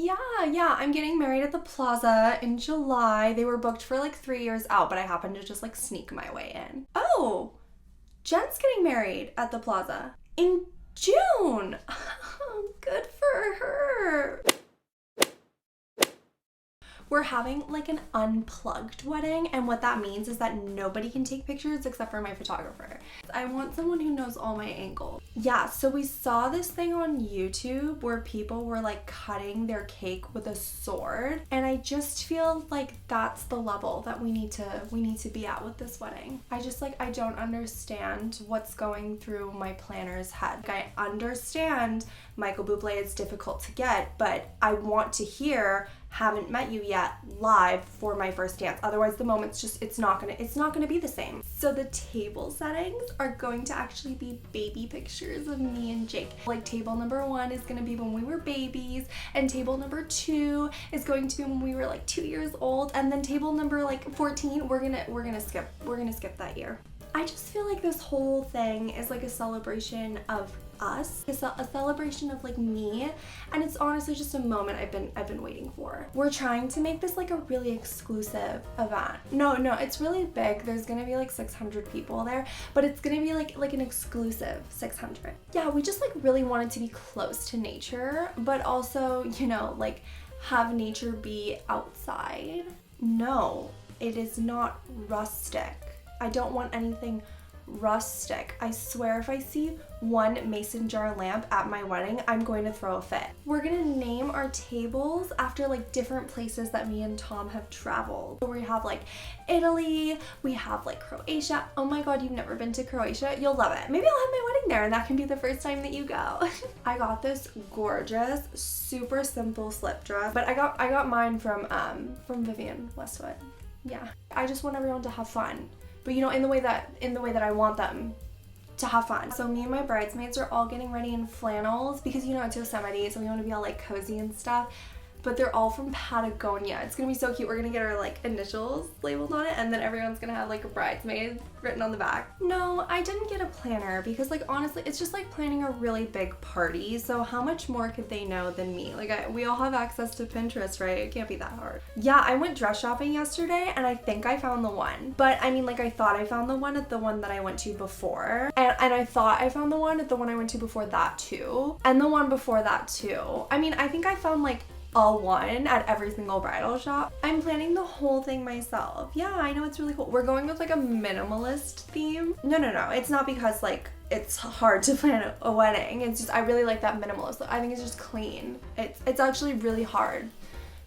Yeah, I'm getting married at the Plaza in July. They were booked for like 3 years out, but I happened to just like sneak my way in. Oh, Jen's getting married at the Plaza in June. Good for her. We're having like an unplugged wedding, and what that means is that nobody can take pictures except for my photographer. I want someone who knows all my angles. Yeah, so we saw this thing on YouTube where people were like cutting their cake with a sword, and I just feel like that's the level that we need to be at with this wedding. I don't understand what's going through my planner's head. Like, I understand Michael Bublé is difficult to get, but I want to hear "Haven't Met You Yet" live for my first dance. Otherwise the moment's just, it's not gonna be the same. So the table settings are going to actually be baby pictures of me and Jake. Like, table number 1 is gonna be when we were babies, and table number 2 is going to be when we were like 2 years old, and then table number like 14 we're gonna skip that year. I just feel like this whole thing is like a celebration of us. It's a celebration of like me, and it's honestly just a moment I've been waiting for. We're trying to make this like a really exclusive event. No, it's really big. There's gonna be like 600 people there, but it's gonna be like an exclusive 600. Yeah, we just like really wanted to be close to nature, but also, you know, like have nature be outside. No, it is not rustic. I don't want anything rustic. I swear if I see one mason jar lamp at my wedding, I'm going to throw a fit. We're gonna name our tables after like different places that me and Tom have traveled. So we have like Italy, we have like Croatia. Oh my god, you've never been to Croatia? You'll love it. Maybe I'll have my wedding there and that can be the first time that you go. I got this gorgeous, super simple slip dress, but I got mine from Vivienne Westwood. Yeah. I just want everyone to have fun. But you know, in the way that I want them to have fun. So me and my bridesmaids are all getting ready in flannels because, you know, it's Yosemite, so we want to be all like cozy and stuff. But they're all from Patagonia. It's gonna be so cute. We're gonna get our like initials labeled on it, and then everyone's gonna have like a bridesmaid written on the back. No, I didn't get a planner because like honestly, it's just like planning a really big party. So how much more could they know than me? Like we all have access to Pinterest, right? It can't be that hard. Yeah, I went dress shopping yesterday and I think I found the one. But I mean, like I thought I found the one at the one that I went to before. And I thought I found the one at the one I went to before that too. And the one before that too. I mean, I think I found like all one at every single bridal shop. I'm planning the whole thing myself. Yeah, I know, it's really cool. We're going with like a minimalist theme. No, it's not because like it's hard to plan a wedding. It's just I really like that minimalist look. I think it's just clean. It's actually really hard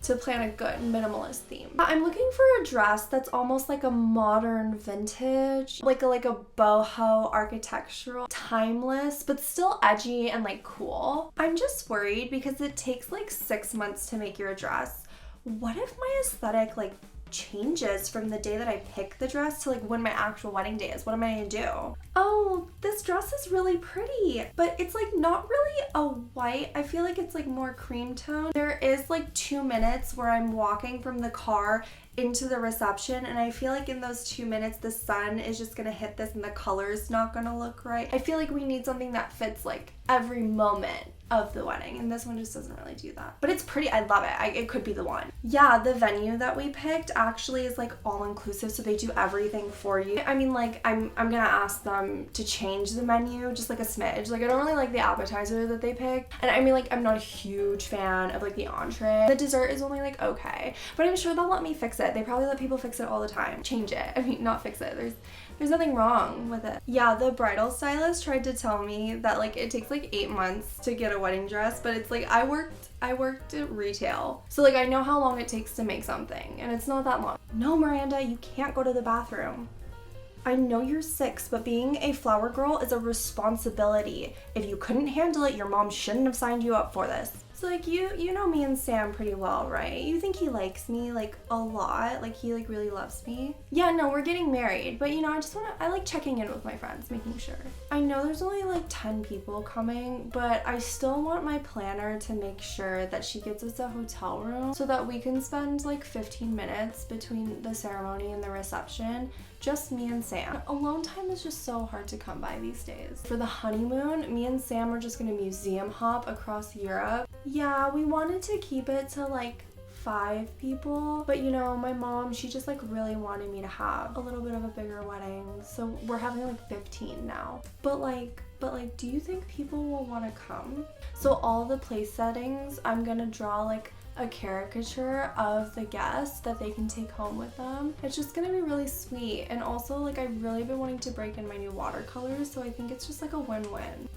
to plan a good minimalist theme. I'm looking for a dress that's almost like a modern vintage, like a boho architectural, timeless, but still edgy and like cool. I'm just worried because it takes like 6 months to make your dress. What if my aesthetic like changes from the day that I pick the dress to like when my actual wedding day is? What am I gonna do? Oh, this dress is really pretty, but it's like not really a white. I feel like it's like more cream tone. There is like 2 minutes where I'm walking from the car into the reception, and I feel like in those 2 minutes the sun is just gonna hit this and the color's not gonna look right. I feel like we need something that fits like every moment of the wedding, and this one just doesn't really do that. But it's pretty. I love it. It could be the one. Yeah, the venue that we picked actually is like all inclusive, so they do everything for you. I mean, like I'm gonna ask them to change the menu just like a smidge. Like I don't really like the appetizer that they picked, and I mean like I'm not a huge fan of like the entree. The dessert is only like okay, but I'm sure they'll let me fix it. They probably let people fix it all the time. Change it. I mean, not fix it. There's nothing wrong with it. Yeah, the bridal stylist tried to tell me that like it takes like 8 months to get a wedding dress, but it's like I worked at retail, so like I know how long it takes to make something, and it's not that long. No, Miranda, you can't go to the bathroom. I know you're 6, but being a flower girl is a responsibility. If you couldn't handle it, your mom shouldn't have signed you up for this. So like you know me and Sam pretty well, right? You think he likes me like a lot? Like he like really loves me? Yeah, no, we're getting married, but you know, I like checking in with my friends, making sure. I know there's only like 10 people coming, but I still want my planner to make sure that she gets us a hotel room so that we can spend like 15 minutes between the ceremony and the reception. Just me and Sam. Alone time is just so hard to come by these days. For the honeymoon, me and Sam are just gonna museum hop across Europe. Yeah, we wanted to keep it to like 5 people, but you know, my mom, she just like really wanted me to have a little bit of a bigger wedding, so we're having like 15 now. But like, do you think people will want to come? So all the place settings, I'm gonna draw like a caricature of the guests that they can take home with them. It's just gonna be really sweet, and also like I've really been wanting to break in my new watercolors, so I think it's just like a win-win.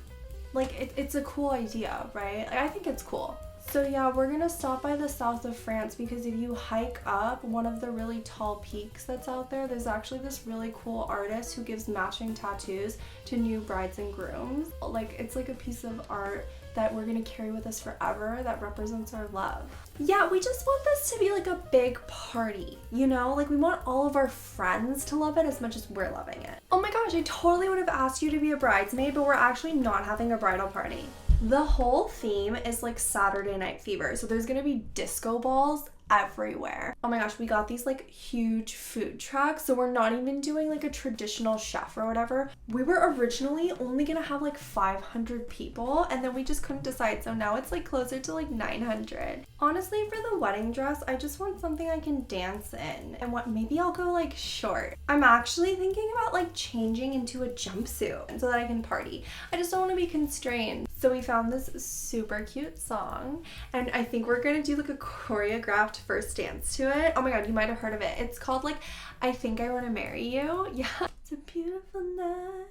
Like it's a cool idea, right? Like, I think it's cool. So yeah, we're gonna stop by the south of France because if you hike up one of the really tall peaks that's out there, there's actually this really cool artist who gives matching tattoos to new brides and grooms. Like, it's like a piece of art that we're gonna carry with us forever that represents our love. Yeah, we just want this to be like a big party, you know? Like, we want all of our friends to love it as much as we're loving it. Oh my gosh, I totally would have asked you to be a bridesmaid, but we're actually not having a bridal party. The whole theme is like Saturday Night Fever, so there's gonna be disco balls everywhere. Oh my gosh, we got these like huge food trucks, so we're not even doing like a traditional chef or whatever. We were originally only gonna have like 500 people, and then we just couldn't decide, so now it's like closer to like 900. Honestly, for the wedding dress, I just want something I can dance in, and maybe I'll go like short. I'm actually thinking about like changing into a jumpsuit so that I can party. I just don't want to be constrained. So we found this super cute song, and I think we're gonna do like a choreographed first dance to it. Oh my god, you might have heard of it. It's called like I Think I Want to Marry You. Yeah. It's a beautiful night,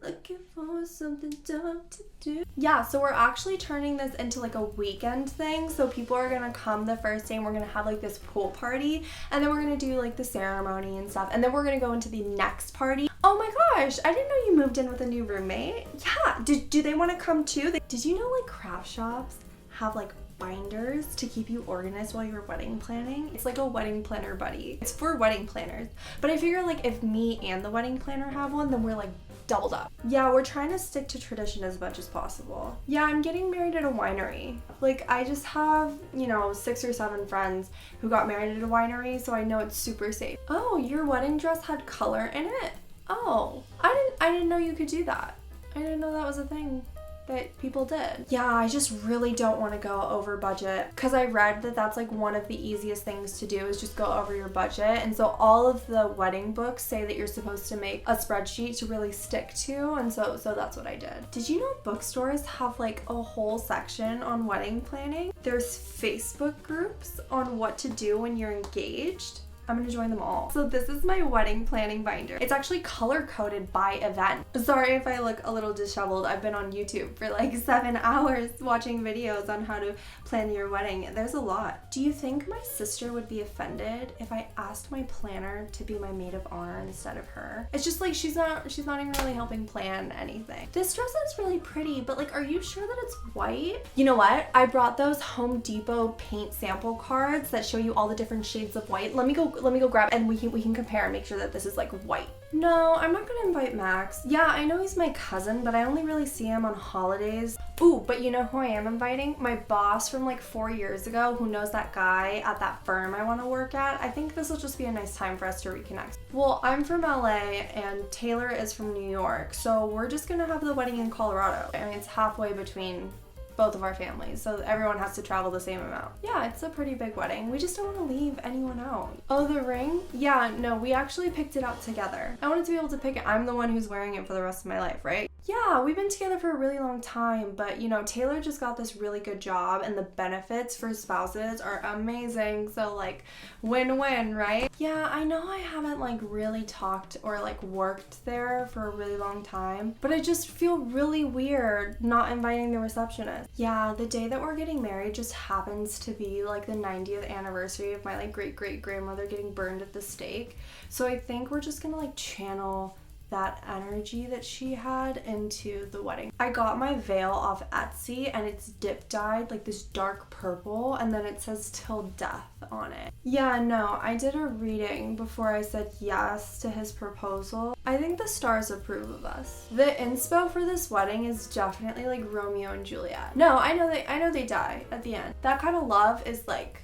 looking for something dumb to do. Yeah, so we're actually turning this into like a weekend thing. So people are gonna come the first day and we're gonna have like this pool party, and then we're gonna do like the ceremony and stuff, and then we're gonna go into the next party. Oh my gosh, I didn't know you moved in with a new roommate. Yeah, do they want to come too? Did you know like craft shops have like binders to keep you organized while you're wedding planning? It's like a wedding planner buddy. It's for wedding planners. But I figure like if me and the wedding planner have one, then we're like doubled up. Yeah, we're trying to stick to tradition as much as possible. Yeah, I'm getting married at a winery. Like, I just have, you know, 6 or 7 friends who got married at a winery, so I know it's super safe. Oh, your wedding dress had color in it? Oh, I didn't know you could do that. I didn't know that was a thing that people did. Yeah, I just really don't want to go over budget, because I read that that's like one of the easiest things to do is just go over your budget. And so all of the wedding books say that you're supposed to make a spreadsheet to really stick to, and so that's what I did. Did you know bookstores have like a whole section on wedding planning? There's Facebook groups on what to do when you're engaged. I'm gonna join them all. So this is my wedding planning binder. It's actually color coded by event. Sorry if I look a little disheveled. I've been on YouTube for like 7 hours watching videos on how to plan your wedding. There's a lot. Do you think my sister would be offended if I asked my planner to be my maid of honor instead of her? It's just like she's not even really helping plan anything. This dress is really pretty, but like, are you sure that it's white? You know what? I brought those Home Depot paint sample cards that show you all the different shades of white. Let me go grab, and we can compare and make sure that this is like white. No, I'm not gonna invite Max. Yeah, I know he's my cousin, but I only really see him on holidays. Ooh, but you know who I am inviting? My boss from like 4 years ago who knows that guy at that firm I want to work at. I think this will just be a nice time for us to reconnect. Well, I'm from LA and Taylor is from New York, so we're just gonna have the wedding in Colorado. I mean, it's halfway between both of our families, so everyone has to travel the same amount. Yeah, it's a pretty big wedding. We just don't want to leave anyone out. Oh, the ring? Yeah, no, we actually picked it out together. I wanted to be able to pick it. I'm the one who's wearing it for the rest of my life, right? Yeah, we've been together for a really long time, but you know, Taylor just got this really good job and the benefits for spouses are amazing. So like, win-win, right? Yeah, I know I haven't like really talked or like worked there for a really long time, but I just feel really weird not inviting the receptionist. Yeah, the day that we're getting married just happens to be like the 90th anniversary of my like great-great-grandmother getting burned at the stake. So I think we're just gonna like channel that energy that she had into the wedding. I got my veil off Etsy and it's dip dyed like this dark purple, and then it says "till death" on it. Yeah, no, I did a reading before I said yes to his proposal. I think the stars approve of us. The inspo for this wedding is definitely like Romeo and Juliet. No, I know they die at the end. That kind of love is like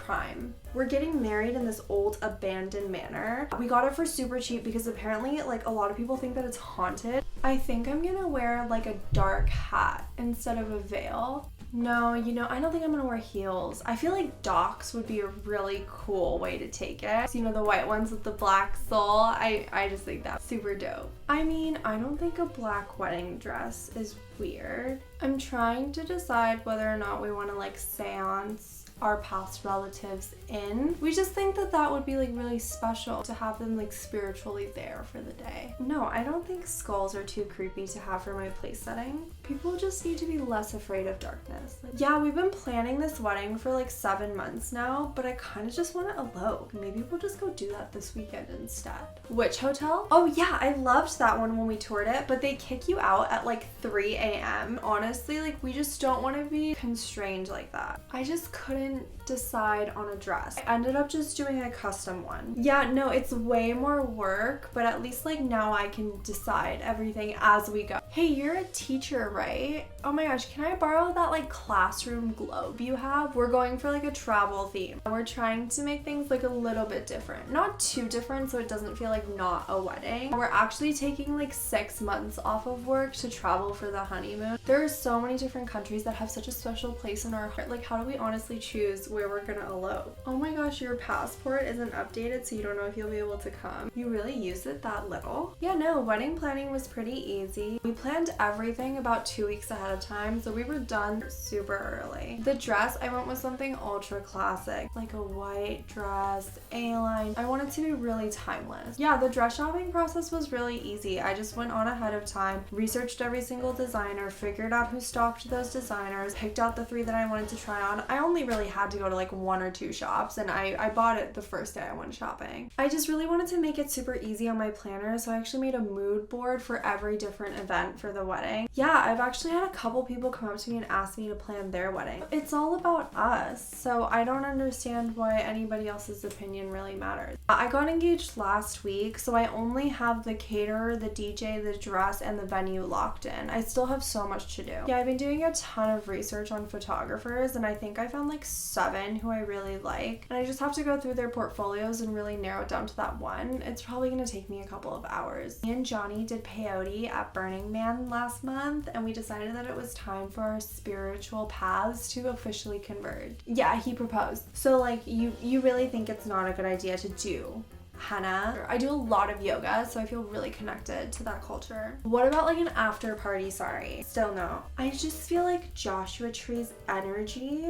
prime. We're getting married in this old abandoned manor. We got it for super cheap because apparently like a lot of people think that it's haunted. I think I'm gonna wear like a dark hat instead of a veil. No, you know, I don't think I'm gonna wear heels. I feel like docks would be a really cool way to take it. So, you know, the white ones with the black sole. I just think that's super dope. I mean, I don't think a black wedding dress is weird. I'm trying to decide whether or not we want to like seance our past relatives in. We just think that that would be like really special to have them like spiritually there for the day. No, I don't think skulls are too creepy to have for my place setting. People just need to be less afraid of darkness. Like, yeah, we've been planning this wedding for like 7 months now, but I kind of just want to elope. Maybe we'll just go do that this weekend instead. Which hotel? Oh yeah, I loved that one when we toured it, but they kick you out at like 3 a.m. Honestly, like we just don't want to be constrained like that. I just couldn't decide on a dress. I ended up just doing a custom one. Yeah, no, it's way more work, but at least like now I can decide everything as we go. Hey, you're a teacher, right? Oh my gosh, can I borrow that like classroom globe you have? We're going for like a travel theme. We're trying to make things like a little bit different. Not too different so it doesn't feel like not a wedding. We're actually taking like 6 months off of work to travel for the honeymoon. There are so many different countries that have such a special place in our heart. Like, how do we honestly choose where we're gonna elope? Oh my gosh, your passport isn't updated, so you don't know if you'll be able to come. You really use it that little? Yeah, no, wedding planning was pretty easy. We planned everything about 2 weeks ahead of time, so we were done super early. The dress, I went with something ultra classic, like a white dress, A-line. I wanted to be really timeless. Yeah, the dress shopping process was really easy. I just went on ahead of time, researched every single designer, figured out who stocked those designers, picked out the 3 that I wanted to try on. I only really had to go to like 1 or 2 shops, and I bought it the first day I went shopping. I just really wanted to make it super easy on my planner, so I actually made a mood board for every different event for the wedding. Yeah, I've actually had a couple people come up to me and ask me to plan their wedding. It's all about us, so I don't understand why anybody else's opinion really matters. I got engaged last week, so I only have the caterer, the DJ, the dress, and the venue locked in. I still have so much to do. Yeah, I've been doing a ton of research on photographers, and I think I found like 7 who I really like, and I just have to go through their portfolios and really narrow it down to that one. It's probably gonna take me a couple of hours. Me and Johnny did peyote at Burning Man last month, and we decided that it was time for our spiritual paths to officially converge. Yeah, he proposed. So like, you really think it's not a good idea to do henna? I do a lot of yoga, so I feel really connected to that culture. What about like an after party? Sorry, still no. I just feel like Joshua Tree's energy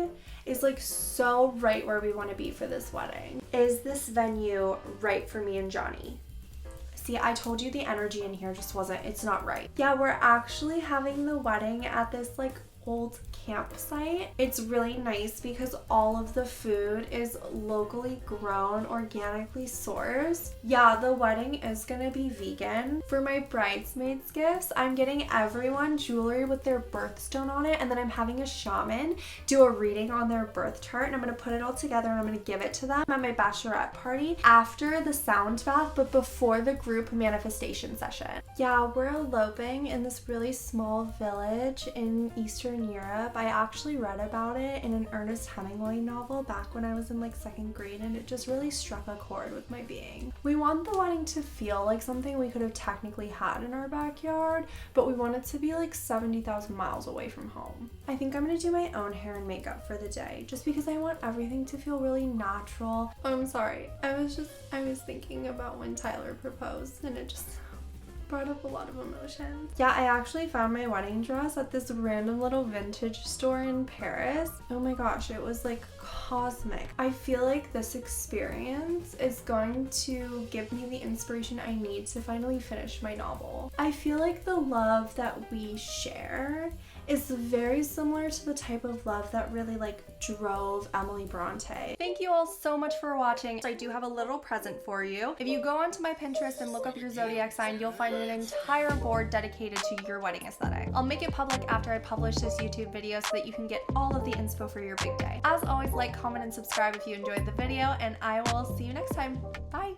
is like so right where we want to be for this wedding. Is this venue right for me and Johnny? See, I told you the energy in here just wasn't, it's not right. Yeah, we're actually having the wedding at this like old campsite. It's really nice because all of the food is locally grown, organically sourced. Yeah, the wedding is gonna be vegan. For my bridesmaids gifts, I'm getting everyone jewelry with their birthstone on it, and then I'm having a shaman do a reading on their birth chart, and I'm gonna put it all together and I'm gonna give it to them at my bachelorette party after the sound bath, but before the group manifestation session. Yeah, we're eloping in this really small village in Eastern Europe. I actually read about it in an Ernest Hemingway novel back when I was in like 2nd grade, and it just really struck a chord with my being. We want the wedding to feel like something we could have technically had in our backyard, but we want it to be like 70,000 miles away from home. I think I'm gonna do my own hair and makeup for the day, just because I want everything to feel really natural. Oh, I'm sorry. I was thinking about when Tyler proposed, and it just brought up a lot of emotions. Yeah, I actually found my wedding dress at this random little vintage store in Paris. Oh my gosh, it was like cosmic. I feel like this experience is going to give me the inspiration I need to finally finish my novel. I feel like the love that we share is very similar to the type of love that really like drove Emily Bronte. Thank you all so much for watching. I do have a little present for you. If you go onto my Pinterest and look up your zodiac sign, you'll find an entire board dedicated to your wedding aesthetic. I'll make it public after I publish this YouTube video so that you can get all of the inspo for your big day. As always, like, comment, and subscribe if you enjoyed the video, and I will see you next time. Bye!